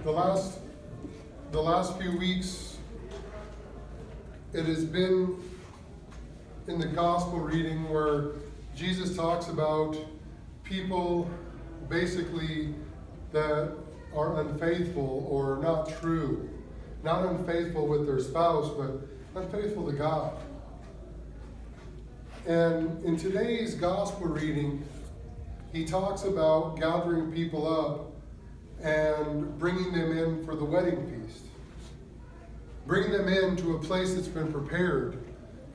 The last few weeks, it has been in the gospel reading where Jesus talks about people basically that are unfaithful or not true. Not unfaithful with their spouse, but unfaithful to God. And in today's gospel reading, he talks about gathering people up and bringing them in for the wedding feast. Bringing them in to a place that's been prepared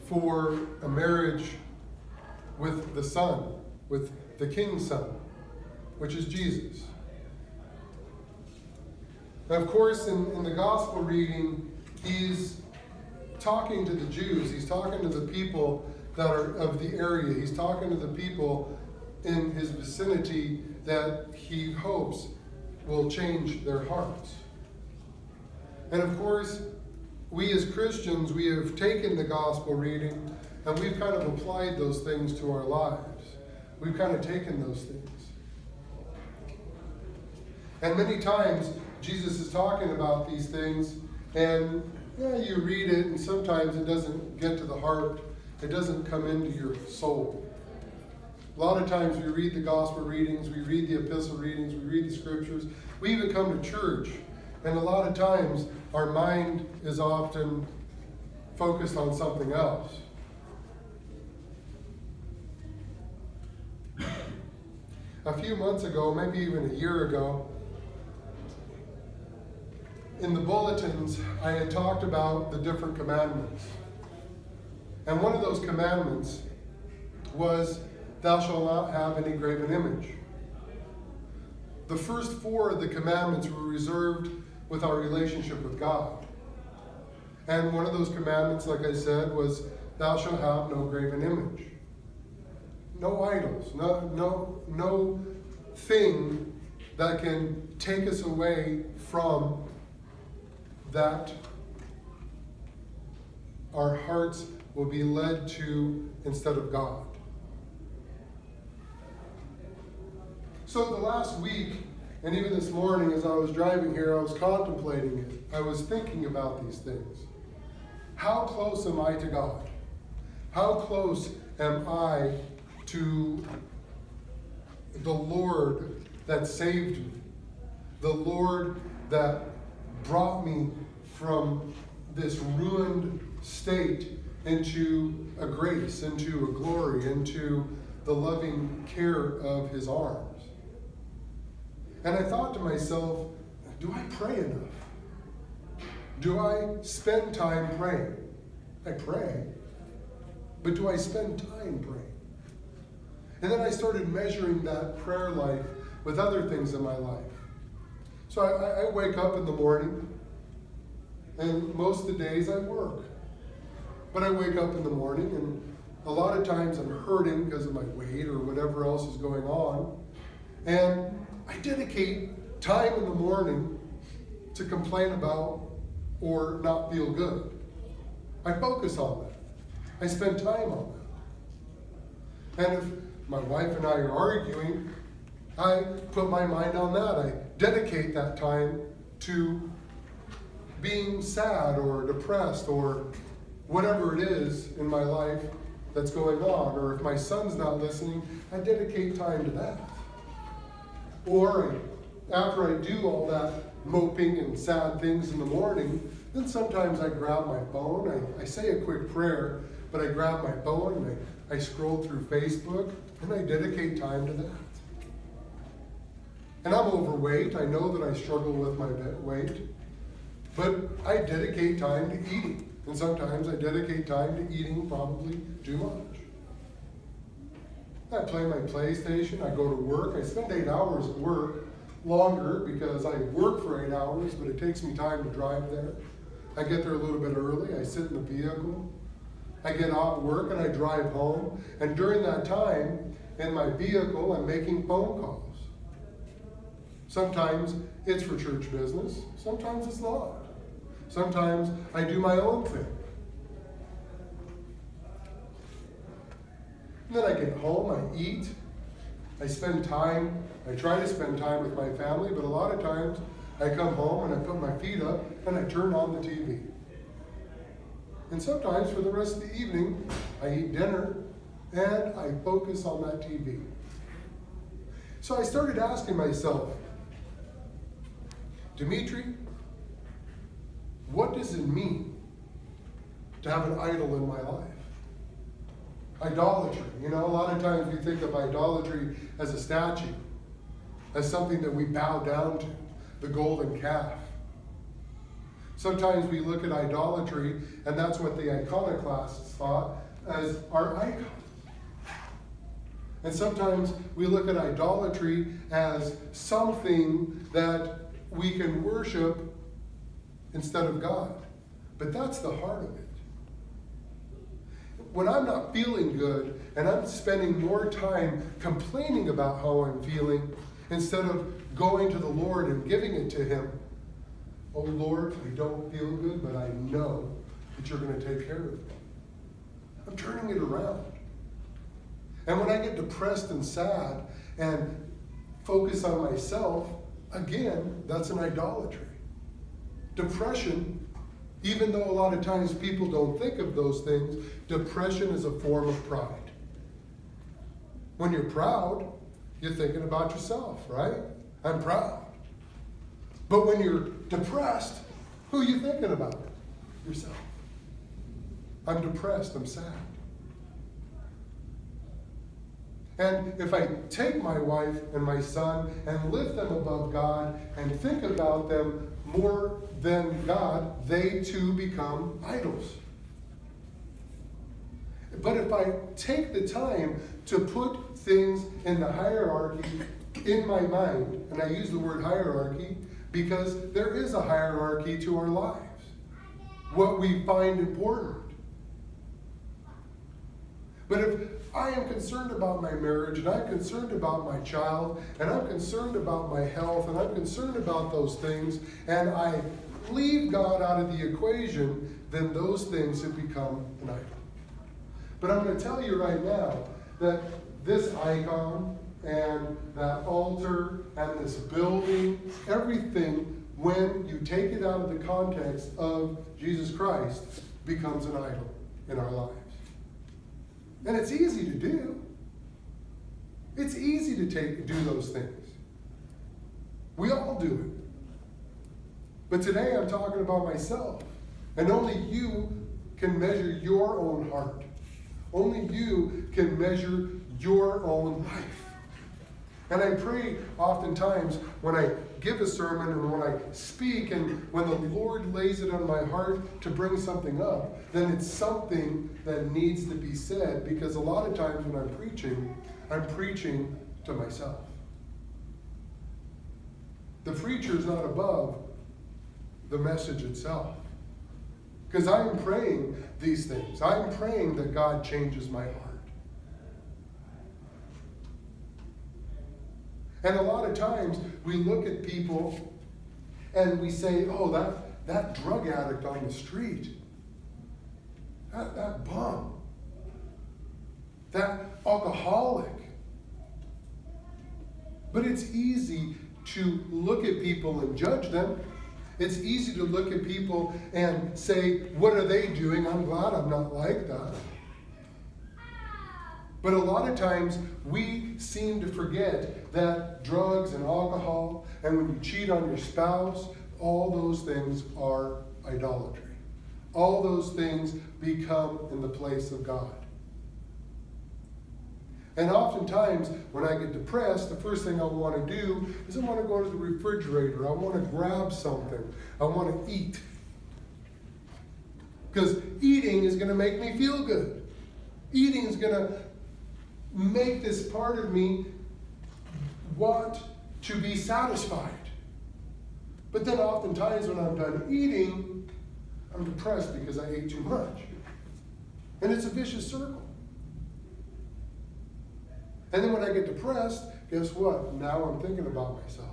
for a marriage with the Son, with the King's Son, which is Jesus. And of course, in the gospel reading, he's talking to the Jews. He's talking to the people that are of the area. He's talking to the people in his vicinity that he hopes will change their hearts. And of course, we as Christians, we have taken the gospel reading and we've kind of applied those things to our lives. We've kind of taken those things. And many times, Jesus is talking about these things, and you read it, and sometimes it doesn't get to the heart. It doesn't come into your soul. A lot of times we read the gospel readings, we read the epistle readings, we read the scriptures. We even come to church, and a lot of times our mind is often focused on something else. A few months ago, maybe even a year ago, in the bulletins, I had talked about the different commandments. And one of those commandments was, thou shalt not have any graven image. The first four of the commandments were reserved with our relationship with God. And one of those commandments, like I said, was, thou shalt have no graven image. No idols, no thing that can take us away from that our hearts will be led to instead of God. So the last week, and even this morning as I was driving here, I was contemplating it. I was thinking about these things. How close am I to God? How close am I to the Lord that saved me? The Lord that brought me from this ruined state into a grace, into a glory, into the loving care of his arms. And I thought to myself, do I pray enough? Do I spend time praying? I pray, but do I spend time praying? And then I started measuring that prayer life with other things in my life. So I wake up in the morning, and most of the days I work. But I wake up in the morning, and a lot of times I'm hurting because of my weight or whatever else is going on. And I dedicate time in the morning to complain about or not feel good. I focus on that. I spend time on that. And if my wife and I are arguing, I put my mind on that. I dedicate that time to being sad or depressed or whatever it is in my life that's going on. Or if my son's not listening, I dedicate time to that. Or after I do all that moping and sad things in the morning, then sometimes I grab my phone. I say a quick prayer, but I grab my phone and I scroll through Facebook and I dedicate time to that. And I'm overweight. I know that I struggle with my weight. But I dedicate time to eating. And sometimes I dedicate time to eating probably too much. I play my PlayStation. I go to work. I spend 8 hours at work, longer because I work for 8 hours, but it takes me time to drive there. I get there a little bit early. I sit in the vehicle. I get off work and I drive home. And during that time, in my vehicle, I'm making phone calls. Sometimes it's for church business. Sometimes it's not. Sometimes I do my own thing. And then I get home, I eat, I spend time, I try to spend time with my family, but a lot of times I come home and I put my feet up and I turn on the TV. And sometimes for the rest of the evening, I eat dinner and I focus on that TV. So I started asking myself, Dimitri, what does it mean to have an idol in my life? Idolatry. You know, a lot of times we think of idolatry as a statue, as something that we bow down to, the golden calf. Sometimes we look at idolatry, and that's what the iconoclasts thought, as our icon. And sometimes we look at idolatry as something that we can worship instead of God. But that's the heart of it. When I'm not feeling good and I'm spending more time complaining about how I'm feeling instead of going to the Lord and giving it to Him, oh Lord, I don't feel good, but I know that you're going to take care of me. I'm turning it around. And when I get depressed and sad and focus on myself, again, that's an idolatry. Depression, even though a lot of times people don't think of those things, depression is a form of pride. When you're proud, you're thinking about yourself, right? I'm proud. But when you're depressed, who are you thinking about? Yourself. I'm depressed, I'm sad. And if I take my wife and my son and lift them above God and think about them more than God, they too become idols. But if I take the time to put things in the hierarchy in my mind, and I use the word hierarchy because there is a hierarchy to our lives, what we find important. But if I am concerned about my marriage, and I'm concerned about my child, and I'm concerned about my health, and I'm concerned about those things, and I leave God out of the equation, then those things have become an idol. But I'm going to tell you right now that this icon and that altar and this building, everything, when you take it out of the context of Jesus Christ, becomes an idol in our lives. And it's easy to do. It's easy to do those things. We all do it. But today I'm talking about myself. And only you can measure your own heart. Only you can measure your own life. And I pray oftentimes when I give a sermon and when I speak and when the Lord lays it on my heart to bring something up, then it's something that needs to be said, because a lot of times when I'm preaching to myself. The preacher is not above the message itself. Because I'm praying these things. I'm praying that God changes my heart. And a lot of times we look at people and we say, oh, that drug addict on the street, that bum, that alcoholic. But it's easy to look at people and judge them. It's easy to look at people and say, what are they doing? I'm glad I'm not like that. But a lot of times we seem to forget that drugs and alcohol, and when you cheat on your spouse, all those things are idolatry. All those things become in the place of God. And oftentimes, when I get depressed, the first thing I want to do is I want to go to the refrigerator. I want to grab something. I want to eat. Because eating is going to make me feel good. Eating is going to make this part of me want to be satisfied. But then oftentimes when I'm done eating, I'm depressed because I ate too much. And it's a vicious circle. And then when I get depressed, guess what? Now I'm thinking about myself.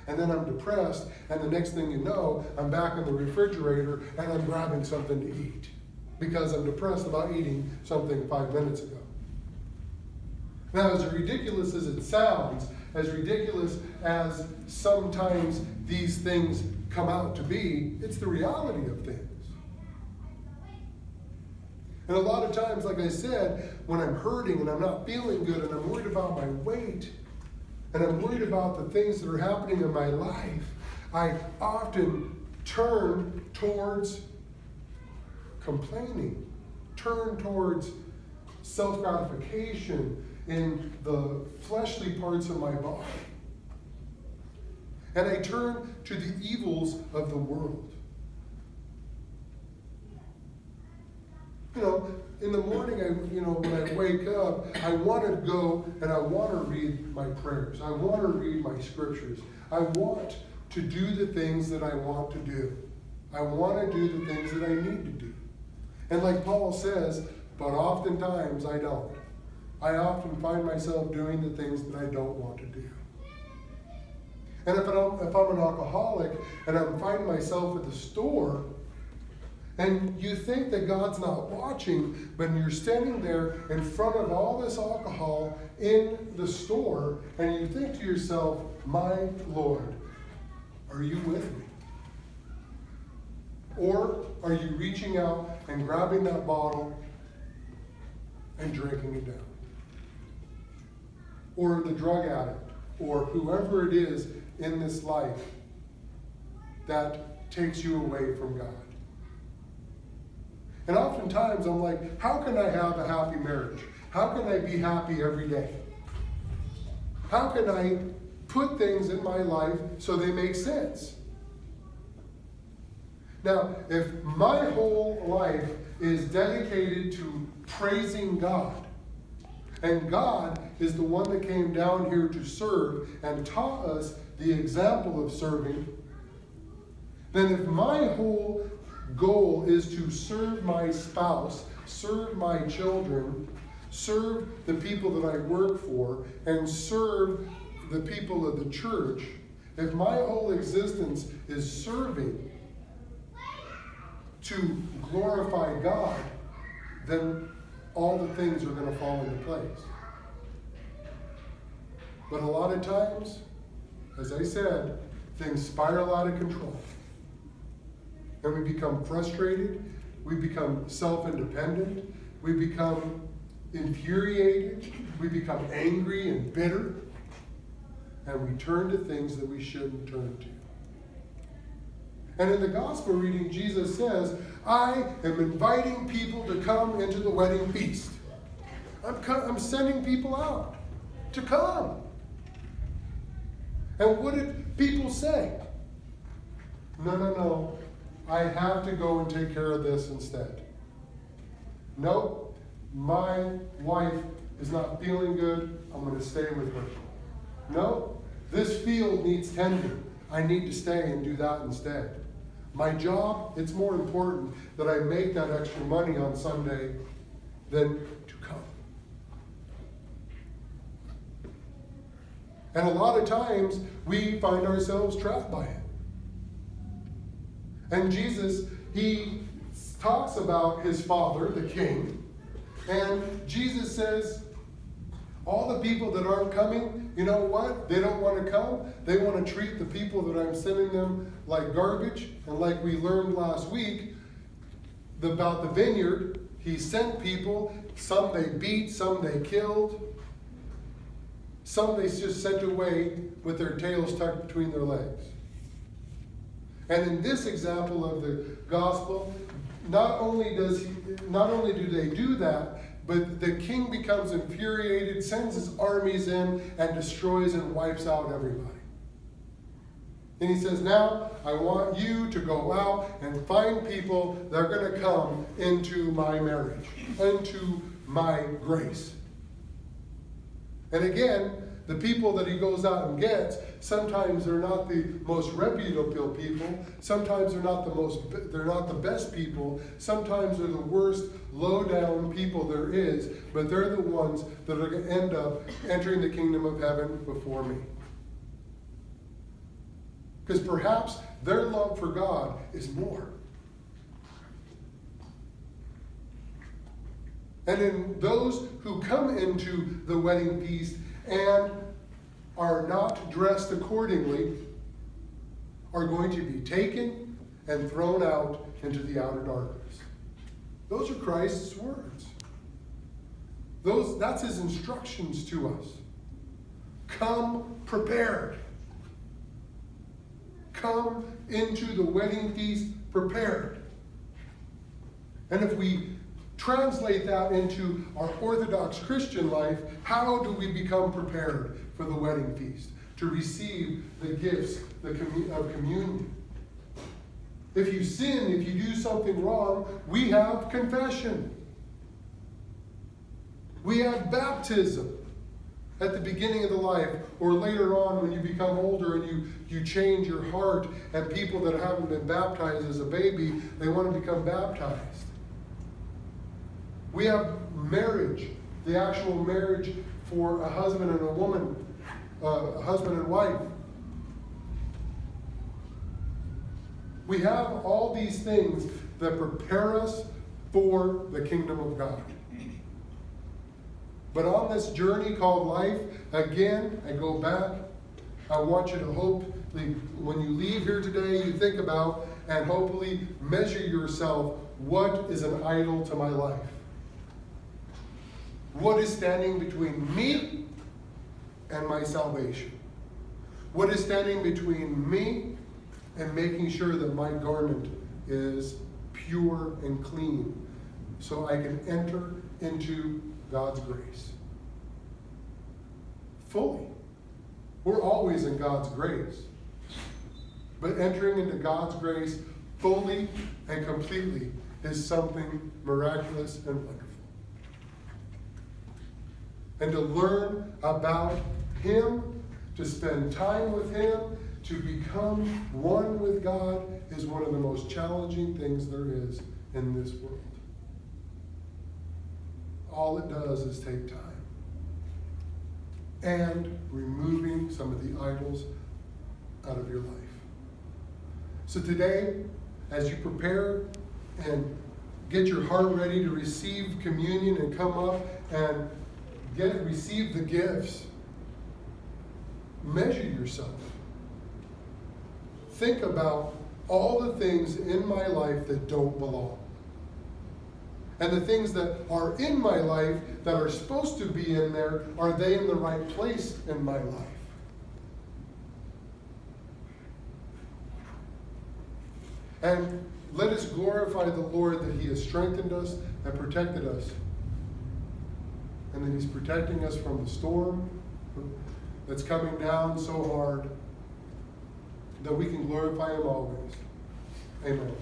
And then I'm depressed, and the next thing you know, I'm back in the refrigerator and I'm grabbing something to eat because I'm depressed about eating something 5 minutes ago. Now, as ridiculous as it sounds, as ridiculous as sometimes these things come out to be, it's the reality of things. And a lot of times, like I said, when I'm hurting and I'm not feeling good and I'm worried about my weight and I'm worried about the things that are happening in my life, I often turn towards complaining, turn towards self-gratification in the fleshly parts of my body. And I turn to the evils of the world. In the morning, when I wake up, I want to go and I want to read my prayers. I want to read my scriptures. I want to do the things that I want to do. I want to do the things that I need to do. And like Paul says, but oftentimes I don't. I often find myself doing the things that I don't want to do. And if I'm an alcoholic and I'm finding myself at the store, and you think that God's not watching, but you're standing there in front of all this alcohol in the store, and you think to yourself, my Lord, are you with me? Or are you reaching out and grabbing that bottle and drinking it down? Or the drug addict, or whoever it is in this life that takes you away from God. And oftentimes I'm like, how can I have a happy marriage? How can I be happy every day? How can I put things in my life so they make sense? Now, if my whole life is dedicated to praising God, and God is the one that came down here to serve and taught us the example of serving, then if my whole goal is to serve my spouse, serve my children, serve the people that I work for, and serve the people of the church, if my whole existence is serving to glorify God, then all the things are going to fall into place. But a lot of times, as I said, things spiral out of control. And we become frustrated, we become self-independent, we become infuriated, we become angry and bitter, and we turn to things that we shouldn't turn to. And in the gospel reading, Jesus says, I am inviting people to come into the wedding feast. I'm sending people out to come. And what did people say? No. I have to go and take care of this instead. Nope, my wife is not feeling good. I'm going to stay with her. Nope, this field needs tending. I need to stay and do that instead. My job, it's more important that I make that extra money on Sunday than to come. And a lot of times, we find ourselves trapped by it. And Jesus, he talks about his father, the king, and Jesus says, all the people that aren't coming, you know what? They don't want to come. They want to treat the people that I'm sending them like garbage. And like we learned last week about the vineyard, he sent people, some they beat, some they killed, some they just sent away with their tails tucked between their legs. And in this example of the gospel, not only do they do that, but the king becomes infuriated, sends his armies in, and destroys and wipes out everybody. And he says, now I want you to go out and find people that are going to come into my marriage, into my grace. And again, the people that he goes out and gets, sometimes they're not the most reputable people. Sometimes they're not the best people. Sometimes they're the worst, low-down people there is. But they're the ones that are going to end up entering the kingdom of heaven before me. Because perhaps their love for God is more. And in those who come into the wedding feast and are not dressed accordingly are going to be taken and thrown out into the outer darkness. Those are Christ's words. That's his instructions to us. Come prepared. Come into the wedding feast prepared. And if we translate that into our Orthodox Christian life, how do we become prepared for the wedding feast, to receive the gifts of communion? If you sin, if you do something wrong, we have confession. We have baptism at the beginning of the life, or later on when you become older and you change your heart, and people that haven't been baptized as a baby, they want to become baptized. We have marriage, the actual marriage for a husband and a woman, a husband and wife. We have all these things that prepare us for the kingdom of God. But on this journey called life, again, I go back. I want you to hopefully, when you leave here today, you think about and hopefully measure yourself. What is an idol to my life? What is standing between me and my salvation? What is standing between me and making sure that my garment is pure and clean so I can enter into God's grace fully? We're always in God's grace. But entering into God's grace fully and completely is something miraculous and wonderful. And to learn about Him, to spend time with Him, to become one with God is one of the most challenging things there is in this world. All it does is take time. And removing some of the idols out of your life. So today, as you prepare and get your heart ready to receive communion and come up and receive the gifts, measure yourself. Think about all the things in my life that don't belong. And the things that are in my life that are supposed to be in there, are they in the right place in my life? And let us glorify the Lord that He has strengthened us and protected us. And that He's protecting us from the storm that's coming down so hard, that we can glorify Him always. Amen.